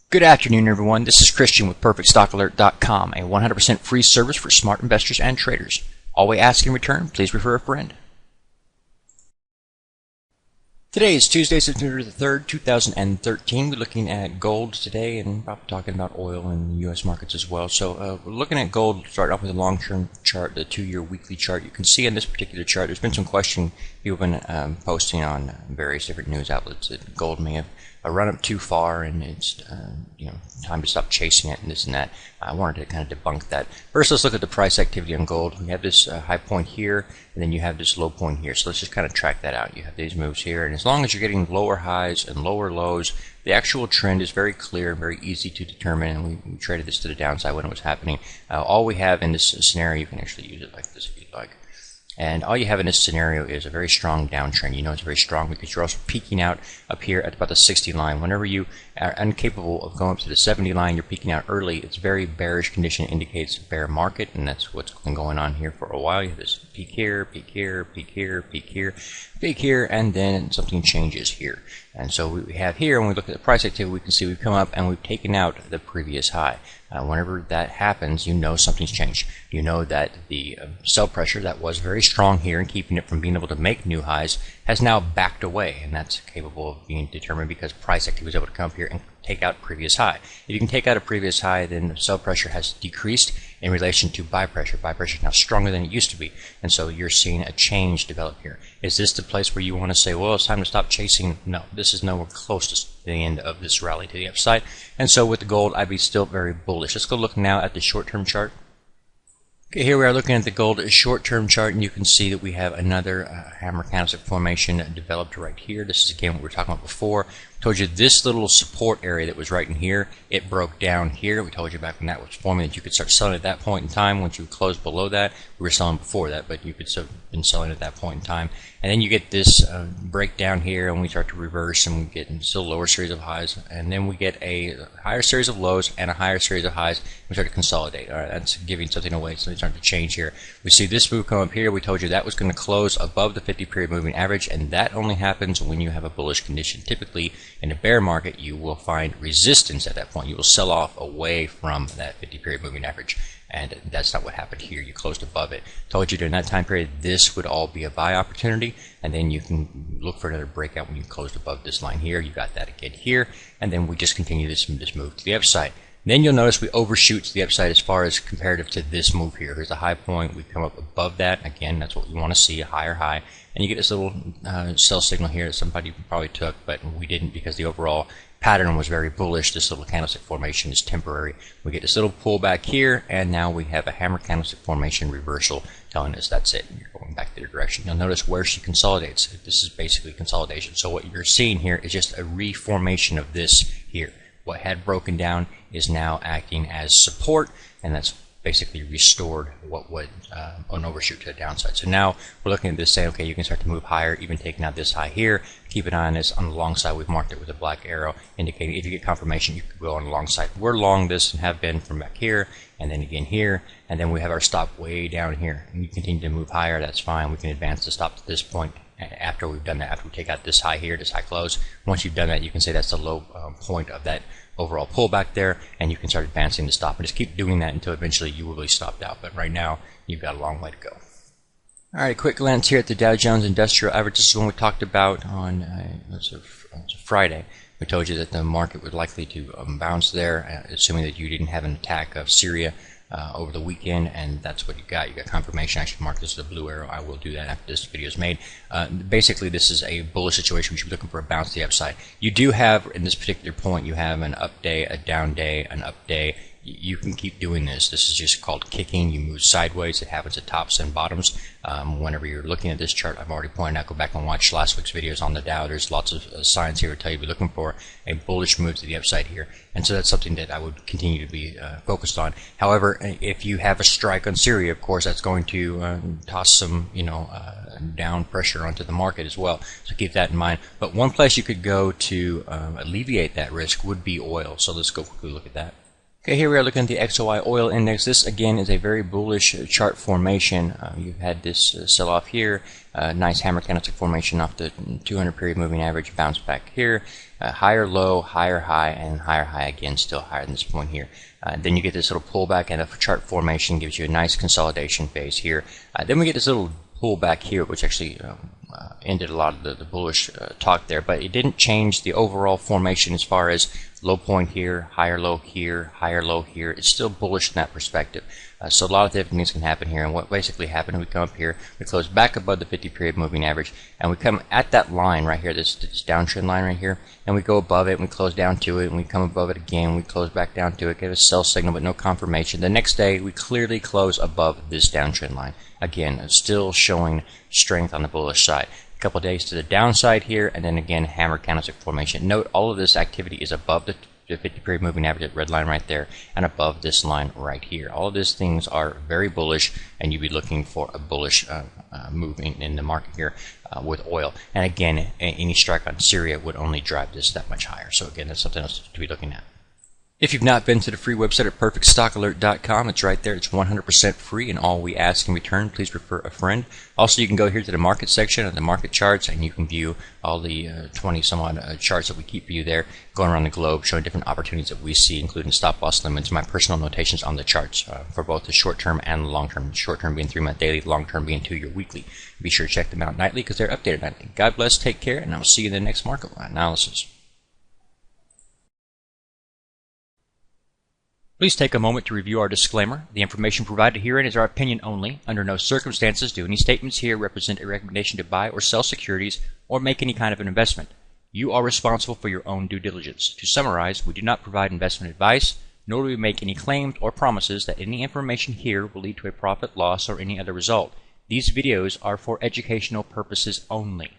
Good afternoon, everyone. This is Christian with PerfectStockAlert.com, a 100% free service for smart investors and traders. All we ask in return, please refer a friend. Today is Tuesday, September the 3rd, 2013. We're looking at gold today and probably talking about oil and the U.S. markets as well. So we're looking at gold, starting off with a long-term chart, the 2-year weekly chart. You can see in this particular chart, there's been some question people have been posting on various different news outlets that gold may have run up too far and it's time to stop chasing it and this and that. I wanted to kind of debunk that. First, let's look at the price activity on gold. We have this high point here, and then you have this low point here. So let's just kind of track that out. You have these moves here, and as long as you're getting lower highs and lower lows, the actual trend is very clear and very easy to determine, and we traded this to the downside when it was happening. All we have in this scenario, you can actually use it like this if you'd like. And all you have in this scenario is a very strong downtrend. You know it's very strong because you're also peaking out up here at about the 60 line. Whenever you are incapable of going up to the 70 line, you're peaking out early. It's very bearish condition, indicates bear market, and that's what's been going on here for a while. You have this peak here, peak here, peak here, peak here, peak here, and then something changes here. And so we have here, when we look at the price activity, we can see we've come up and we've taken out the previous high. Whenever that happens, you know something's changed. You know that the sell pressure that was very strong here and keeping it from being able to make new highs has now backed away, and that's capable of being determined because price activity is able to come up here and take out previous high. If you can take out a previous high, then sell pressure has decreased in relation to buy pressure. Buy pressure is now stronger than it used to be, and so you're seeing a change develop here. Is this the place where you want to say, well, it's time to stop chasing? No, this is nowhere close to the end of this rally to the upside, and so with the gold, I'd be still very bullish. Let's go look now at the short-term chart. Okay, here we are looking at the gold short-term chart, and you can see that we have another hammer candlestick formation developed right here. This is again what we were talking about before. I told you this little support area that was right in here, it broke down here. We told you back when that was forming that you could start selling at that point in time. Once you closed below that, we were selling before that, but you could have been selling at that point in time. And then you get this breakdown here, and we start to reverse, and we get still lower series of highs, and then we get a higher series of lows and a higher series of highs. We start to consolidate. All right, that's giving something away, so it's starting to change here. We see this move come up here. We told you that was going to close above the 50-period moving average, and that only happens when you have a bullish condition. Typically, in a bear market, you will find resistance at that point. You will sell off away from that 50-period moving average, and that's not what happened here. You closed above it. Told you during that time period this would all be a buy opportunity, and then you can look for another breakout when you closed above this line here. You got that again here, and then we just continue this move to the upside. Then you'll notice we overshoot to the upside as far as comparative to this move here. Here's a high point. We come up above that. Again, that's what we want to see, a higher high. And you get this little sell signal here that somebody probably took, but we didn't because the overall pattern was very bullish. This little candlestick formation is temporary. We get this little pullback here, and now we have a hammer candlestick formation reversal telling us that's it. You're going back the other direction. You'll notice where she consolidates. This is basically consolidation. So what you're seeing here is just a reformation of this here. What had broken down is now acting as support, and that's basically restored what would an overshoot to the downside. So now we're looking at this saying, okay, you can start to move higher, even taking out this high here. Keep an eye on this on the long side. We've marked it with a black arrow, indicating if you get confirmation, you could go on the long side. We're long this and have been from back here, and then again here, and then we have our stop way down here. And you continue to move higher, that's fine. We can advance the stop to this point. After we've done that, after we take out this high here, this high close, once you've done that, you can say that's the low point of that overall pullback there, and you can start advancing the stop and just keep doing that until eventually you will be stopped out. But right now, you've got a long way to go. All right, quick glance here at the Dow Jones Industrial Average. This is one we talked about on Friday. We told you that the market would likely to bounce there, assuming that you didn't have an attack of Syria over the weekend, and that's what you got. You got confirmation. I should mark this as a blue arrow. I will do that after this video is made. Basically, this is a bullish situation. We should be looking for a bounce to the upside. You do have, in this particular point, you have an up day, a down day, an up day. You can keep doing this. This is just called kicking. You move sideways. It happens at tops and bottoms. Whenever you're looking at this chart, I've already pointed out, go back and watch last week's videos on the Dow. There's lots of signs here to tell you be looking for a bullish move to the upside here. And so that's something that I would continue to be focused on. However, if you have a strike on Syria, of course, that's going to toss some, down pressure onto the market as well. So keep that in mind. But one place you could go to alleviate that risk would be oil. So let's go quickly look at that. Okay, here we are looking at the XOI oil index. This again is a very bullish chart formation. You've had this sell-off here, nice hammer candlestick formation off the 200 period moving average, bounce back here, higher low, higher high, and higher high again, still higher than this point here. Then you get this little pullback, and a chart formation gives you a nice consolidation phase here. Then we get this little pullback here, which actually ended a lot of the bullish talk there, but it didn't change the overall formation as far as low point here, higher low here, higher low here. It's still bullish in that perspective. So a lot of different things can happen here, and what basically happened, we come up here, we close back above the 50 period moving average, and we come at that line right here, this downtrend line right here, and we go above it, and we close down to it, and we come above it again, we close back down to it, get a sell signal but no confirmation. The next day we clearly close above this downtrend line. Again, still showing strength on the bullish side. A couple days to the downside here, and then again hammer candlestick formation. Note all of this activity is above the 50 period moving average, that red line right there, and above this line right here. All of these things are very bullish, and you'd be looking for a bullish move in the market here with oil. And again, any strike on Syria would only drive this that much higher. So again, that's something else to be looking at. If you've not been to the free website at perfectstockalert.com, it's right there. It's 100% free, and all we ask in return, please refer a friend. Also, you can go here to the market section of the market charts, and you can view all the 20-some-odd charts that we keep for you there, going around the globe, showing different opportunities that we see, including stop-loss limits, my personal notations on the charts for both the short-term and the long-term. Short-term being 3-month daily, long-term being 2-year weekly. Be sure to check them out nightly because they're updated nightly. God bless, take care, and I will see you in the next market analysis. Please take a moment to review our disclaimer. The information provided herein is our opinion only. Under no circumstances do any statements here represent a recommendation to buy or sell securities or make any kind of an investment. You are responsible for your own due diligence. To summarize, we do not provide investment advice, nor do we make any claims or promises that any information here will lead to a profit, loss, or any other result. These videos are for educational purposes only.